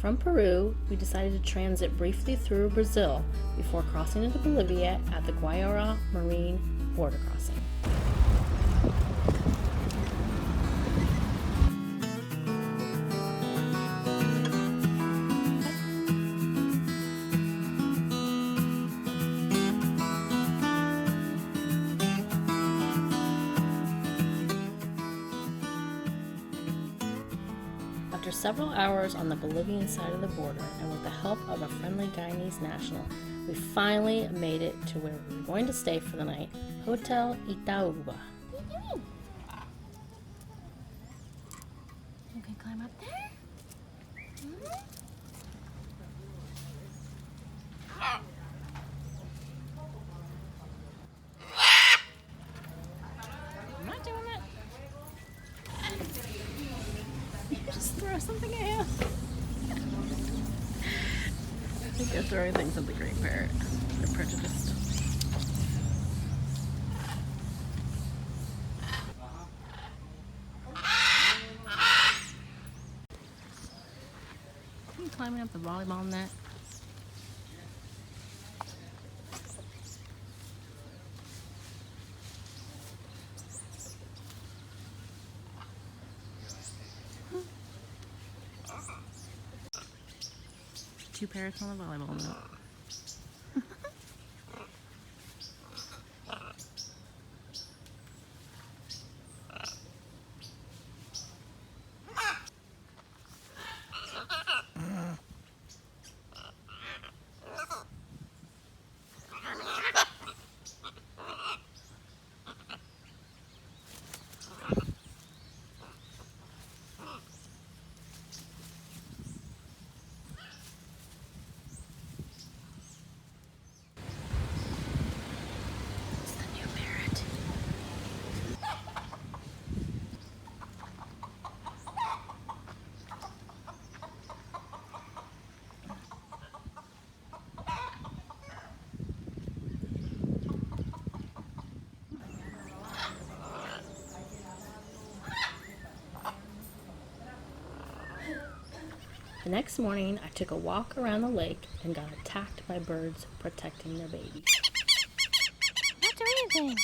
From Peru, we decided to transit briefly through Brazil before crossing into Bolivia at the Guayara Marine border crossing. After several hours on the Bolivian side of the border, and with the help of a friendly Guyanese national, we finally made it to where we were going to stay for the night, Hotel Itauba. What are you doing? You can climb up there? I'm not doing that. You just throw something at him. I think they're throwing things at the great parrot. They're prejudiced. Are you climbing up the volleyball net? Two parrots on the volleyball net. The next morning, I took a walk around the lake and got attacked by birds protecting their babies. Not doing anything.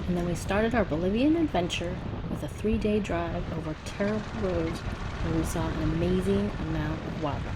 And then we started our Bolivian adventure with a 3-day drive over terrible roads where we saw an amazing amount of wildlife.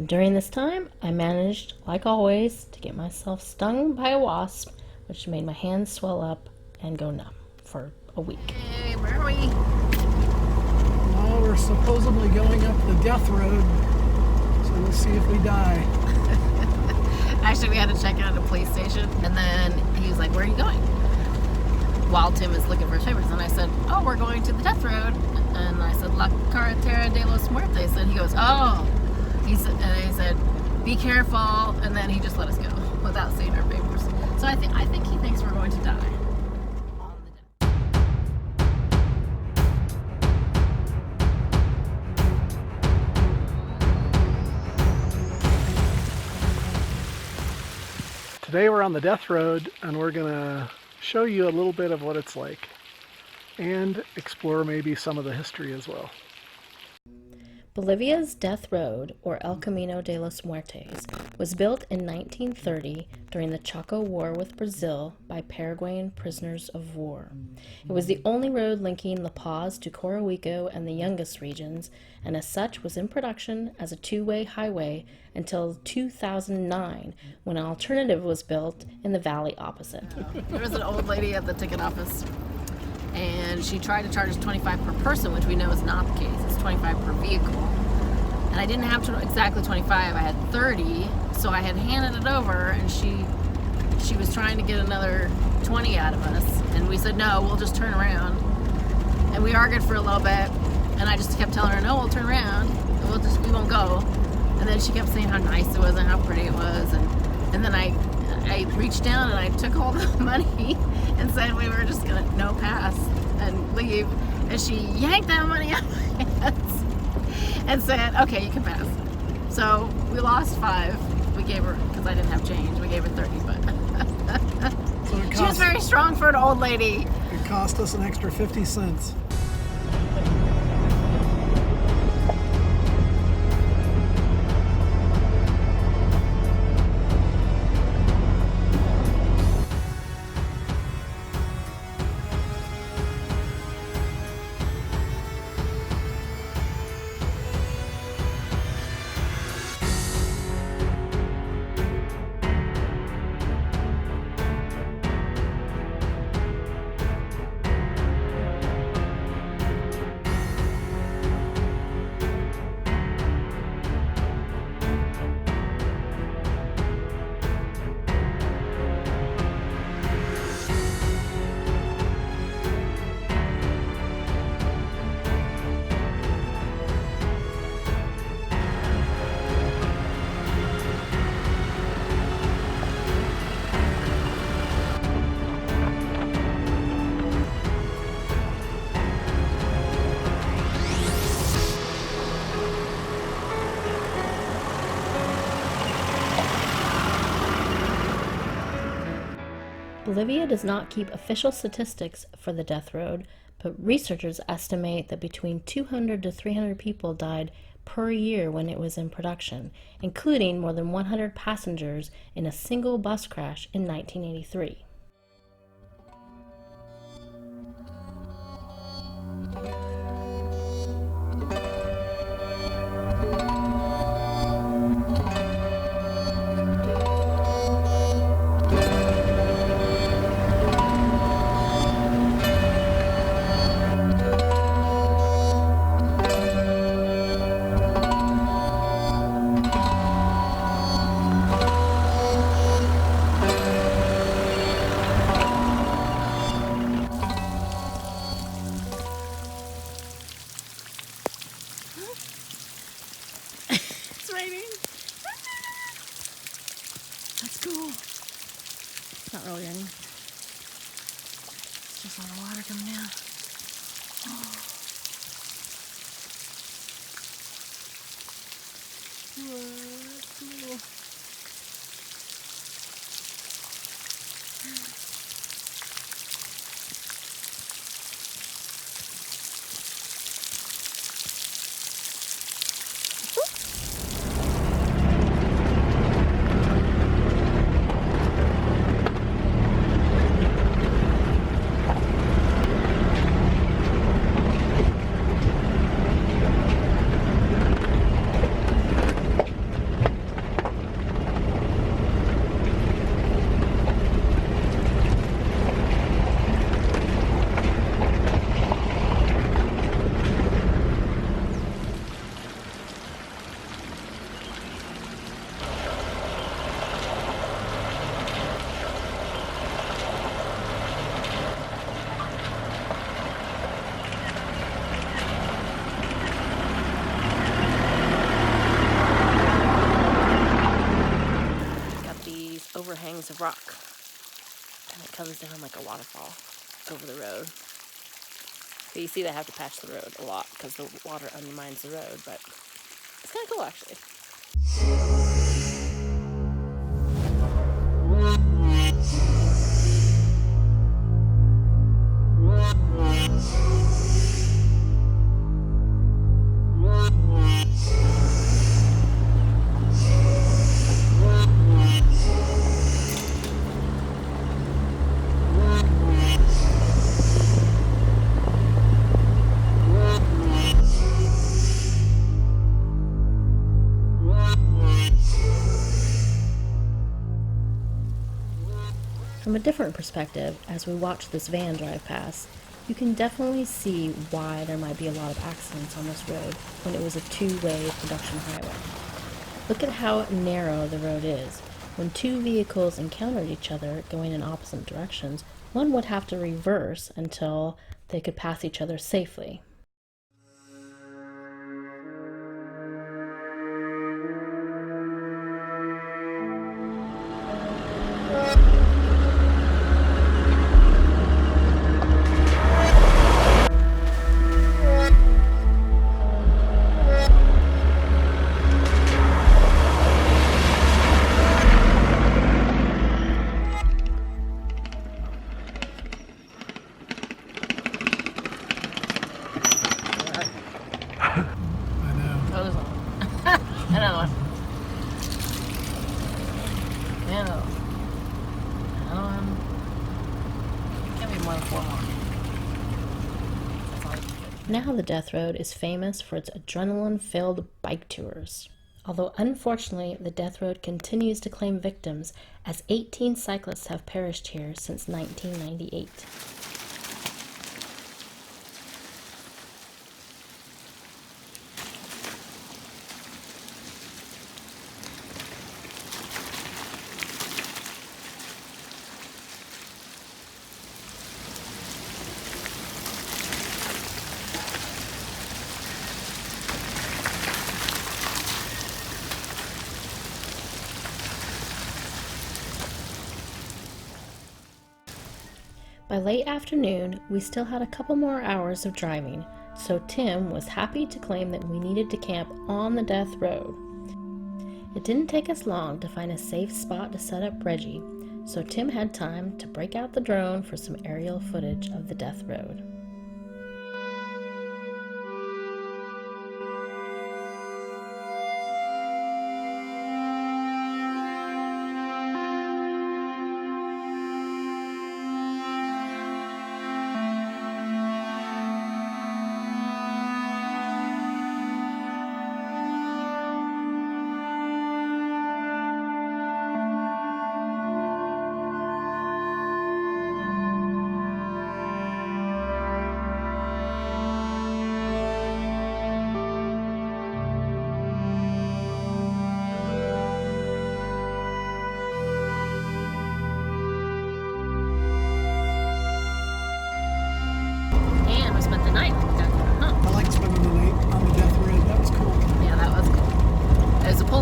During this time, I managed, like always, to get myself stung by a wasp, which made my hands swell up and go numb for a week. Hey, where are we? Well, we're supposedly going up the death road, so we'll see if we die. Actually, we had to check out at a police station, and then he was like, "Where are you going?" While Tim is looking for his papers, and I said, "Oh, we're going to the death road." And I said, "La Carretera de los Muertes," and he goes, "Oh." He said, "Be careful," and then he just let us go without seeing our papers. So I think he thinks we're going to die. Today we're on the death road and we're gonna show you a little bit of what it's like and explore maybe some of the history as well. Bolivia's Death Road, or El Camino de los Muertes, was built in 1930 during the Chaco War with Brazil by Paraguayan prisoners of war. It was the only road linking La Paz to Coroico and the Yungas regions, and as such was in production as a two-way highway until 2009, when an alternative was built in the valley opposite. There was an old lady at the ticket office, and she tried to charge us $25 per person, which we know is not the case. It's $25 per vehicle. And I didn't have exactly 25, I had 30, so I had handed it over, and she was trying to get another 20 out of us, and we said, no, we'll just turn around. And we argued for a little bit, and I just kept telling her, no, we'll turn around, and we won't go. And then she kept saying how nice it was and how pretty it was, and then I reached down and I took all the money and said we were just gonna no pass and leave, and she yanked that money out of my hands and said, okay, you can pass. So we lost 5. We gave her, because I didn't have change, we gave her 30, but So she was very strong for an old lady. It cost us an extra 50 cents. Bolivia does not keep official statistics for the death road, but researchers estimate that between 200 to 300 people died per year when it was in production, including more than 100 passengers in a single bus crash in 1983. It's raining. That's cool. It's not really raining. It's just all the water coming down. Whoa, cool. overhangs of rock, and it comes down like a waterfall over the road. But you see they have to patch the road a lot because the water undermines the road, but it's kind of cool actually. From a different perspective, as we watch this van drive past, you can definitely see why there might be a lot of accidents on this road when it was a two-way production highway. Look at how narrow the road is. When two vehicles encountered each other going in opposite directions, one would have to reverse until they could pass each other safely. Another one. Another one. Can't be more than 4 more. Now the Death Road is famous for its adrenaline-filled bike tours. Although unfortunately, the Death Road continues to claim victims, as 18 cyclists have perished here since 1998. By late afternoon, we still had a couple more hours of driving, so Tim was happy to claim that we needed to camp on the Death Road. It didn't take us long to find a safe spot to set up Reggie, so Tim had time to break out the drone for some aerial footage of the Death Road.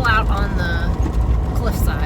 Out on the cliffside.